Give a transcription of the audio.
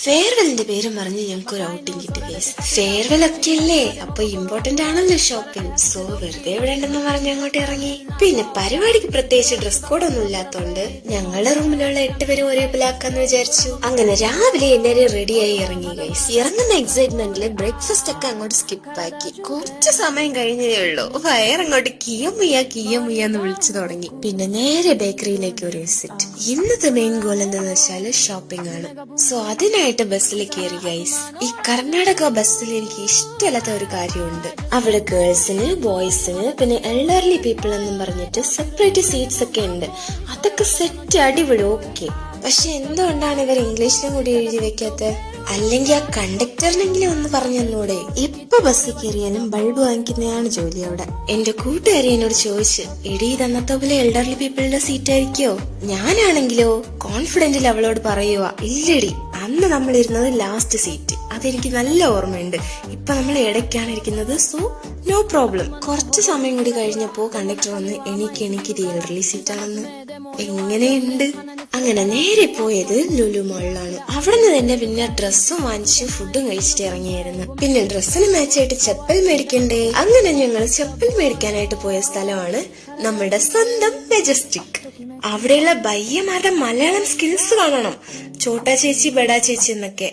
ഫെയർവെല്ലിന്റെ പേരും പറഞ്ഞ് ഞങ്ങൾക്ക് ഒരു ഔട്ടിങ് കിട്ടി ഗൈസ്. ഫെയർവെൽ ഒക്കെ അല്ലേ, അപ്പൊ ഇമ്പോർട്ടന്റ് ആണല്ലോ ഷോപ്പിംഗ്. സോ വെറുതെ എവിടെണ്ടെന്ന് പറഞ്ഞ് അങ്ങോട്ട് ഇറങ്ങി. പിന്നെ പരിപാടിക്ക് പ്രത്യേകിച്ച് ഡ്രസ് കോഡ് ഒന്നും ഇല്ലാത്തോണ്ട് ഞങ്ങളുടെ റൂമിലുള്ള 8 പേരും ഒരേ പോലെ വിചാരിച്ചു. അങ്ങനെ രാവിലെ എല്ലാരും റെഡിയായി ഇറങ്ങി ഗൈസ്. ഇറങ്ങുന്ന എക്സൈറ്റ്മെന്റില് ബ്രേക്ക്ഫാസ്റ്റ് ഒക്കെ അങ്ങോട്ട് സ്കിപ്പ് ആക്കി. കുറച്ച് സമയം കഴിഞ്ഞതേ ഉള്ളൂ, വയറങ്ങോട്ട് കിയമുയ്യാന്ന് വിളിച്ചു തുടങ്ങി. പിന്നെ നേരെ ബേക്കറിയിലേക്ക് ഒരു വിസിറ്റ്. ഇന്നത്തെ മെയിൻ ഗോൾ എന്താന്ന് വെച്ചാല് ഷോപ്പിംഗ് ആണ്. സോ അതിനായിട്ട് ബസ്സിൽ കയറി ഗൈസ്. ഈ കർണാടക ബസ്സിൽ എനിക്ക് ഇഷ്ടമല്ലാത്ത ഒരു കാര്യമുണ്ട്. അവിടെ ഗേൾസിന്, ബോയ്സിന്, പിന്നെ എൽഡർലി പീപ്പിൾ എന്നും പറഞ്ഞിട്ട് സെപ്പറേറ്റ് സീറ്റ്സ് ഒക്കെ ഉണ്ട്. അതൊക്കെ സെറ്റ് അടിപൊളി ഓക്കെ. പക്ഷെ എന്തുകൊണ്ടാണ് ഇവർ ഇംഗ്ലീഷിലും കൂടി എഴുതി വെക്കാത്ത? അല്ലെങ്കിൽ ആ കണ്ടക്ടറിനെങ്കിലും ഒന്ന് പറഞ്ഞു തന്നൂടെ? ഇപ്പൊ ബസ്സിൽ കയറിയാലും ബൾബ് വാങ്ങിക്കുന്നതാണ് ജോലി അവിടെ. എന്റെ കൂട്ടുകാരി എന്നോട് ചോദിച്ചു, എടി തന്നത്തെ പോലെ എൽഡർലി പീപ്പിളിന്റെ സീറ്റ് ആയിരിക്കോ? ഞാനാണെങ്കിലോ കോൺഫിഡന്റിൽ അവളോട് പറയുക, ഇല്ലടി അന്ന് നമ്മൾ ഇരുന്നത് ലാസ്റ്റ് സീറ്റ്. അതെനിക്ക് നല്ല ഓർമ്മയുണ്ട്. ഇപ്പൊ നമ്മൾ ഇടയ്ക്കാണ് ഇരിക്കുന്നത്, സോ നോ പ്രോബ്ലം. കുറച്ച് സമയം കൂടി കഴിഞ്ഞപ്പോ കണ്ടക്ടർ വന്ന് എനിക്ക് ഇത് എൽഡർലി സീറ്റ് ആണെന്ന്. എങ്ങനെയുണ്ട്? അങ്ങനെ നേരെ പോയത് ലുലു മാളിലാണ്. അവിടെ നിന്ന് തന്നെ പിന്നെ ഡ്രസ്സും വാങ്ങിച്ച് ഫുഡും കഴിച്ചിട്ട് ഇറങ്ങിയായിരുന്നു. പിന്നെ ഡ്രസ്സിന് മാച്ചായിട്ട് ചെപ്പൽ മേടിക്കണ്ടേ? അങ്ങനെ ഞങ്ങൾ ചെപ്പൽ മേടിക്കാനായിട്ട് പോയ സ്ഥലമാണ് നമ്മുടെ സ്വന്തം മെജസ്റ്റിക്. അവിടെയുള്ള ബയ്യമാരുടെ മലയാളം സ്കിൽസ് കാണണം. ചോട്ടാ ചേച്ചി, ബഡാ ചേച്ചി എന്നൊക്കെ.